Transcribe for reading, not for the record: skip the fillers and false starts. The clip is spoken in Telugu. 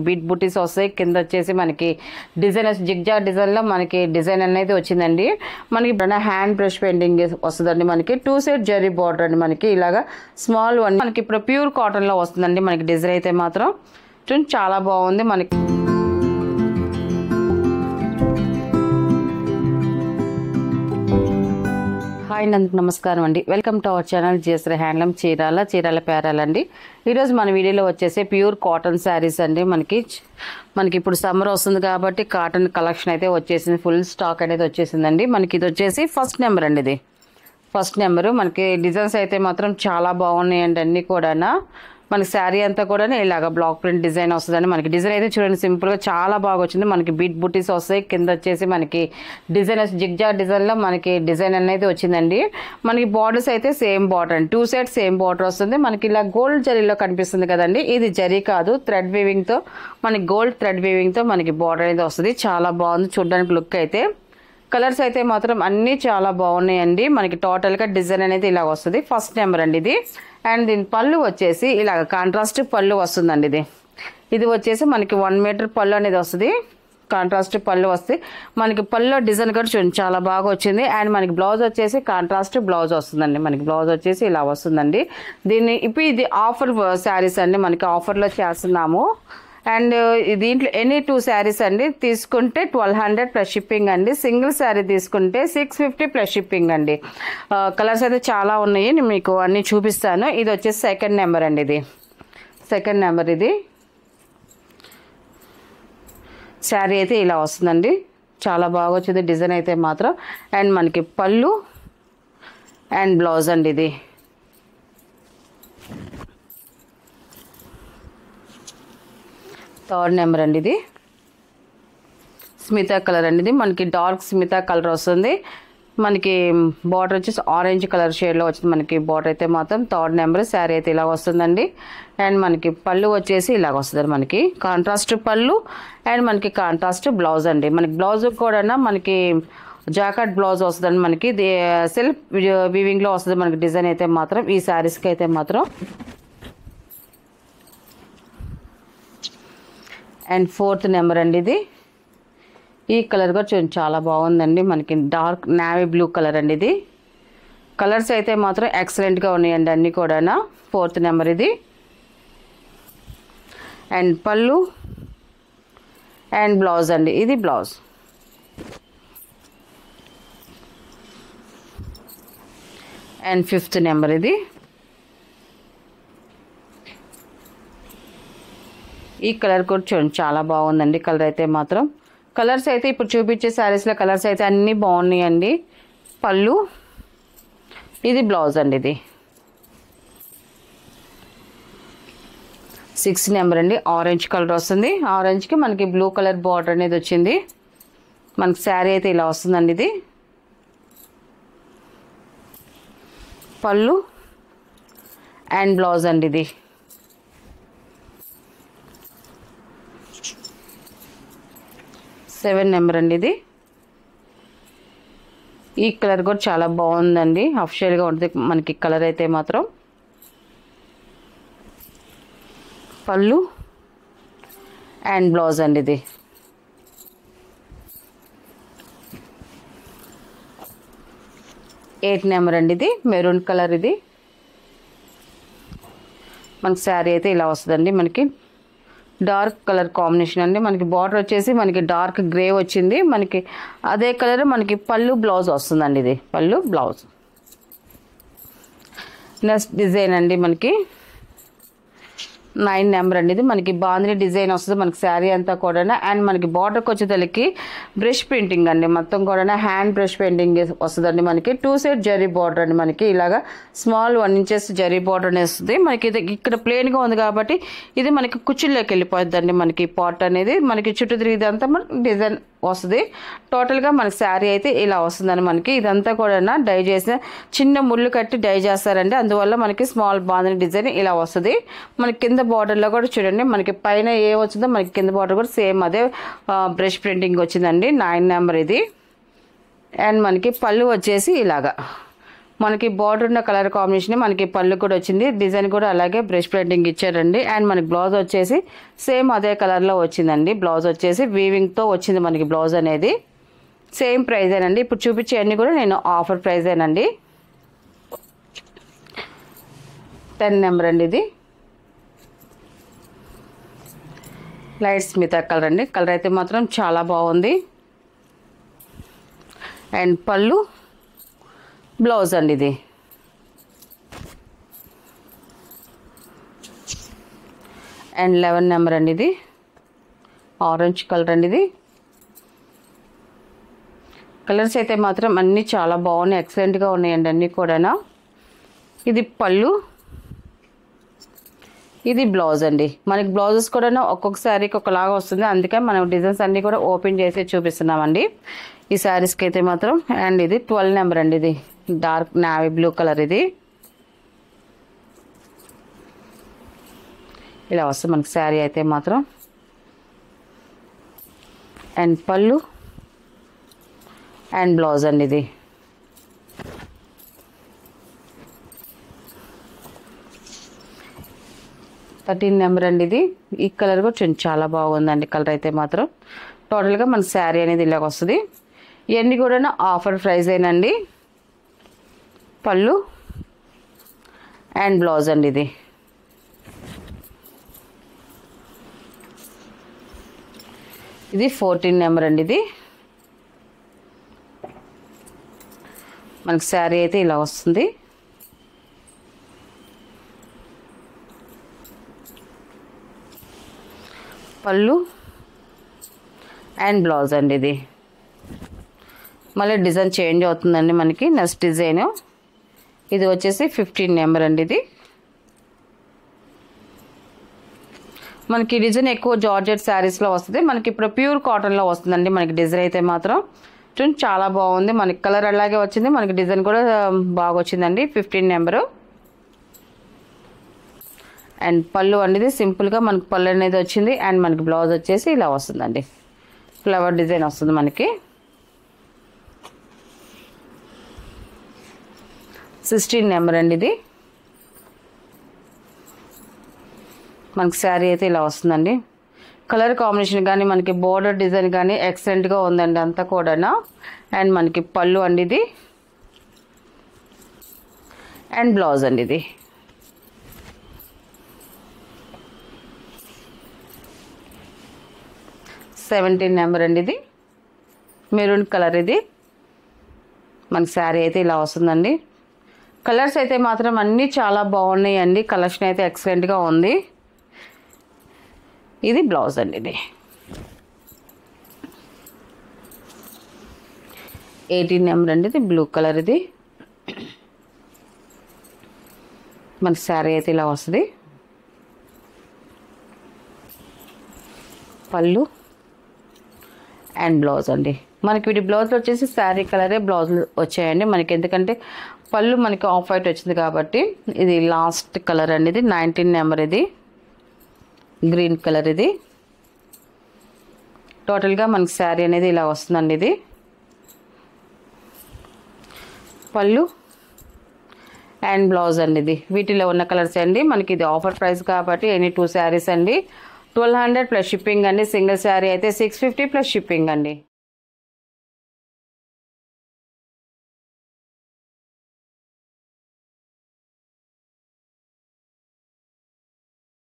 బీట్ బుటీస్ వస్తాయి. కింద వచ్చేసి మనకి డిజైన్ జిగ్జాగ్ డిజైన్ లో మనకి డిజైన్ అనేది వచ్చిందండి. మనకి హ్యాండ్ బ్రష్ పెయింటింగ్ వస్తుందండి. మనకి 2 సైడ్ జరీ బార్డర్ అండి. మనకి ఇలాగా స్మాల్ వన్ మనకి ఇప్పుడు ప్యూర్ కాటన్ లో వస్తుందండి. మనకి డిజైన్ అయితే మాత్రం చాలా బాగుంది. మనకి హాయ్ నమస్కారం అండి. Welcome to our channel GS handloom Chirala పేరాలండి. ఈరోజు మన వీడియోలో వచ్చేసి ప్యూర్ కాటన్ శారీస్ అండి. మనకి ఇప్పుడు సమ్మర్ వస్తుంది కాబట్టి కాటన్ కలెక్షన్ అయితే వచ్చేసింది. ఫుల్ స్టాక్ అనేది వచ్చేసిందండి. మనకి ఇది వచ్చేసి ఫస్ట్ నెంబర్ అండి. ఇది ఫస్ట్ నెంబరు. మనకి డిజైన్స్ అయితే మాత్రం చాలా బాగున్నాయండి. అన్నీ కూడా మనకి శారీ అంతా కూడా ఇలాగ బ్లాక్ ప్రింట్ డిజైన్ వస్తుందండి. మనకి డిజైన్ అయితే చూడండి సింపుల్గా చాలా బాగా వచ్చింది. మనకి బీట్ బుటీస్ వస్తాయి. కింద వచ్చేసి మనకి డిజైన్ జిగ్జాగ్ డిజైన్లో మనకి డిజైన్ అనేది వచ్చిందండి. మనకి బార్డర్స్ అయితే సేమ్ బార్డర్ అండి. 2 సైడ్ సేమ్ బార్డర్ వస్తుంది. మనకి ఇలా గోల్డ్ జరీలో కనిపిస్తుంది కదండి. ఇది జరీ కాదు, థ్రెడ్ వీవింగ్తో మనకి గోల్డ్ థ్రెడ్ వీవింగ్తో మనకి బార్డర్ అనేది వస్తుంది. చాలా బాగుంది చూడడానికి లుక్ అయితే. కలర్స్ అయితే మాత్రం అన్నీ చాలా బాగున్నాయండి. మనకి టోటల్గా డిజైన్ అనేది ఇలా వస్తుంది. ఫస్ట్ నెంబర్ అండి ఇది. అండ్ దీని పళ్ళు వచ్చేసి ఇలాగ కాంట్రాస్ట్ పళ్ళు వస్తుందండి. ఇది వచ్చేసి మనకి 1 మీటర్ పళ్ళు అనేది వస్తుంది. కాంట్రాస్ట్ పళ్ళు వస్తుంది. మనకి పళ్ళు డిజైన్ కూడా చూడండి చాలా బాగా వచ్చింది. అండ్ మనకి బ్లౌజ్ వచ్చేసి కాంట్రాస్ట్ బ్లౌజ్ వస్తుందండి. మనకి బ్లౌజ్ వచ్చేసి ఇలా వస్తుందండి. ఇప్పుడు ఇది ఆఫర్ శారీస్ అండి. మనకి ఆఫర్లో చేస్తున్నాము. అండ్ దీంట్లో ఎనీ 2 శారీస్ అండి తీసుకుంటే 1200 ప్లస్ షిప్పింగ్ అండి. సింగిల్ శారీ తీసుకుంటే 650 ప్లస్ షిప్పింగ్ అండి. కలర్స్ అయితే చాలా ఉన్నాయి. నేను మీకు అన్నీ చూపిస్తాను. ఇది వచ్చేసి సెకండ్ నెంబర్ అండి. ఇది సెకండ్ నెంబర్. ఇది శారీ అయితే ఇలా వస్తుందండి. చాలా బాగా వచ్చింది డిజైన్ అయితే మాత్రం. అండ్ మనకి పళ్ళు అండ్ బ్లౌజ్ అండి. ఇది థర్డ్ నెంబర్ అండి. ఇది స్మితా కలర్ అండి. ఇది మనకి డార్క్ స్మితా కలర్ వస్తుంది. మనకి బార్డర్ వచ్చేసి ఆరెంజ్ కలర్ షేడ్లో వచ్చింది. మనకి బార్డర్ అయితే మాత్రం థర్డ్ నెంబర్. శారీ అయితే ఇలా వస్తుందండి. అండ్ మనకి పళ్ళు వచ్చేసి ఇలాగ వస్తుంది. మనకి కాంట్రాస్ట్ పళ్ళు అండ్ మనకి కాంట్రాస్ట్ బ్లౌజ్ అండి. మనకి బ్లౌజ్ కూడా మనకి జాకెట్ బ్లౌజ్ వస్తుందండి. మనకి సెల్ఫ్ వీవింగ్లో వస్తుంది. మనకి డిజైన్ అయితే మాత్రం ఈ శారీస్కి అయితే మాత్రం. అండ్ ఫోర్త్ నెంబర్ అండి. ఇది ఈ కలర్ కూడా చూడండి చాలా బాగుందండి. మనకి డార్క్ నావీ బ్లూ కలర్ అండి. ఇది కలర్స్ అయితే మాత్రం ఎక్సలెంట్గా ఉన్నాయండి అన్నీ కూడా. ఫోర్త్ నెంబర్ ఇది. అండ్ పళ్ళు అండ్ బ్లౌజ్ అండి. ఇది బ్లౌజ్. And fifth number. ఇది ఈ కలర్ కూడా చూడండి చాలా బాగుందండి. కలర్ అయితే మాత్రం కలర్స్ అయితే ఇప్పుడు చూపించే శారీస్లో కలర్స్ అయితే అన్నీ బాగున్నాయండి. పళ్ళు ఇది బ్లౌజ్ అండి. ఇది 6 నెంబర్ అండి. ఆరెంజ్ కలర్ వస్తుంది. ఆరెంజ్కి మనకి బ్లూ కలర్ బార్డర్ అనేది వచ్చింది. మనకి శారీ అయితే ఇలా వస్తుందండి. ఇది పళ్ళు అండ్ బ్లౌజ్ అండి. ఇది 7 నెంబర్ అండి. ఇది ఈ కలర్ కూడా చాలా బాగుందండి. అఫిషియల్గా ఉంటుంది మనకి కలర్ అయితే మాత్రం. పళ్ళు అండ్ బ్లౌజ్ అండి. ఇది 8 నెంబర్ అండి. ఇది మెరూన్ కలర్. ఇది మనకి శారీ అయితే ఇలా వస్తుందండి. మనకి డార్క్ కలర్ కాంబినేషన్ అండి. మనకి బార్డర్ వచ్చేసి మనకి డార్క్ గ్రే వచ్చింది. మనకి అదే కలర్ మనకి పళ్ళు బ్లౌజ్ వస్తుందండి. ఇది పళ్ళు బ్లౌజ్. నెక్స్ట్ డిజైన్ అండి. మనకి 9 నెంబర్ అండి. ఇది మనకి బాందిని డిజైన్ వస్తుంది. మనకి శారీ అంతా కూడా. అండ్ మనకి బార్డర్కి వచ్చేసరికి బ్రష్ పెయింటింగ్ అండి. మొత్తం కూడా హ్యాండ్ బ్రష్ పెయింటింగ్ వస్తుందండి. మనకి 2 సైడ్ జరీ బార్డర్ అండి. మనకి ఇలాగా స్మాల్ 1 ఇంచెస్ జరీ బార్డర్ అనేది వస్తుంది. మనకి ఇది ఇక్కడ ప్లెయిన్గా ఉంది కాబట్టి ఇది మనకి కుచ్చుల్లోకి వెళ్ళిపోద్దండి. మనకి పార్ట్ అనేది మనకి చుట్టూ తిరిగిదంతా మనకి డిజైన్ వస్తుంది. టోటల్గా మనకి శారీ అయితే ఇలా వస్తుందండి. మనకి ఇదంతా కూడా డై చేసిన చిన్న ముళ్ళు కట్టి డై చేస్తారండి. అందువల్ల మనకి స్మాల్ బాందిని డిజైన్ ఇలా వస్తుంది. మనకి కింద బార్డర్లో కూడా చూడండి మనకి పైన ఏ వచ్చిందో మనకి కింద బార్డర్ కూడా సేమ్ అదే బ్రష్ ప్రింటింగ్ వచ్చిందండి. 9 నెంబర్ ఇది. అండ్ మనకి పళ్ళు వచ్చేసి ఇలాగా మనకి బార్డర్ ఉన్న కలర్ కాంబినేషన్ మనకి పళ్ళు కూడా వచ్చింది, డిజైన్ కూడా అలాగే బ్రష్ ప్రింటింగ్ ఇచ్చారండి. అండ్ మనకి బ్లౌజ్ వచ్చేసి సేమ్ అదే కలర్లో వచ్చిందండి. బ్లౌజ్ వచ్చేసి వీవింగ్తో వచ్చింది మనకి బ్లౌజ్ అనేది. సేమ్ ప్రైజేనండి. ఇప్పుడు చూపించే అన్నీ కూడా నేను ఆఫర్ ప్రైజేనండి. 10 నెంబర్ అండి. ఇది లైట్ స్మితా కలర్ అండి. కలర్ అయితే మాత్రం చాలా బాగుంది. అండ్ పళ్ళు, బ్లౌజ్ అండి. ఇది అండ్ 11 నెంబర్ అండి. ఇది ఆరెంజ్ కలర్ అండి. ఇది కలర్స్ అయితే మాత్రం అన్నీ చాలా బాగున్నాయి, ఎక్సలెంట్గా ఉన్నాయండి అన్నీ కూడా. ఇది పళ్ళు, ఇది బ్లౌజ్ అండి. మనకి బ్లౌజెస్ కూడా ఒక్కొక్క శారీకి ఒకలాగా వస్తుంది, అందుకే మనం డిజైన్స్ అన్నీ కూడా ఓపెన్ చేసి చూపిస్తున్నామండి ఈ శారీస్కి అయితే మాత్రం. అండ్ ఇది 12 నెంబర్ అండి. ఇది డార్క్ నావీ బ్లూ కలర్. ఇది ఇలా వస్తుంది మనకి శారీ అయితే మాత్రం. అండ్ పళ్ళు అండ్ బ్లౌజ్ అండి. ఇది 13 నెంబర్ అండి. ఇది ఈ కలర్ కూడా చాలా బాగుందండి. కలర్ అయితే మాత్రం టోటల్గా మన శారీ అనేది ఇలాగ వస్తుంది. ఇవన్నీ కూడా ఆఫర్ ప్రైజేనండి. పళ్ళు అండ్ బ్లౌజ్ అండి. ఇది 14 నెంబర్ అండి. ఇది మనకి శారీ అయితే ఇలా వస్తుంది. పళ్ళు అండ్ బ్లౌజ్ అండి. ఇది మళ్ళీ డిజైన్ చేంజ్ అవుతుందండి మనకి. నెక్స్ట్ డిజైన్ ఇది వచ్చేసి 15 నెంబర్ అండి. ఇది మనకి డిజైన్ ఎక్కువ జార్జెట్ శారీస్లో వస్తుంది, మనకి ఇప్పుడు ప్యూర్ కాటన్లో వస్తుందండి మనకి డిజైన్ అయితే మాత్రం. చాలా బాగుంది, మనకి కలర్ అలాగే వచ్చింది, మనకి డిజైన్ కూడా బాగా వచ్చిందండి. 15 నెంబరు. అండ్ పళ్ళు అనేది సింపుల్గా మనకి పళ్ళు అనేది వచ్చింది. అండ్ మనకి బ్లౌజ్ వచ్చేసి ఇలా వస్తుందండి, ఫ్లవర్ డిజైన్ వస్తుంది మనకి. 16 నెంబర్ అండి. ఇది మనకి శారీ అయితే ఇలా వస్తుందండి. కలర్ కాంబినేషన్ కానీ మనకి బోర్డర్ డిజైన్ కానీ ఎక్సలెంట్గా ఉందండి అంతా కూడా. అండ్ మనకి పళ్ళు అండి. ఇది అండ్ బ్లౌజ్ అండి. ఇది 17 నెంబర్ అండి. ఇది మెరూన్ కలర్. ఇది మనకి శారీ అయితే ఇలా వస్తుందండి. కలర్స్ అయితే మాత్రం అన్నీ చాలా బాగున్నాయి అండి. కలెక్షన్ అయితే ఎక్సలెంట్గా ఉంది. ఇది బ్లౌజ్ అండి. ఇది 18 నెంబర్ అండి. ఇది బ్లూ కలర్. ఇది మనకి శారీ అయితే ఇలా వస్తుంది. పళ్ళు అండ్ బ్లౌజ్ అండి. మనకి వీటి బ్లౌజ్లో వచ్చేసి శారీ కలరే బ్లౌజులు వచ్చాయండి మనకి, ఎందుకంటే పళ్ళు మనకి ఆఫ్ వైట్ వచ్చింది కాబట్టి. ఇది లాస్ట్ కలర్ అండి. ఇది 19 నెంబర్. ఇది గ్రీన్ కలర్. ఇది టోటల్గా మనకి శారీ అనేది ఇలా వస్తుందండి. ఇది పళ్ళు అండ్ బ్లౌజ్ అండి. ఇది వీటిలో ఉన్న కలర్స్ అండి మనకి. ఇది ఆఫర్ ప్రైస్ కాబట్టి ఎనీ 2 శారీస్ అండి. 1200 ప్లస్ షిప్పింగ్ అండి. సింగిల్ శారీ అయితే 650 ప్లస్ షిప్పింగ్ అండి.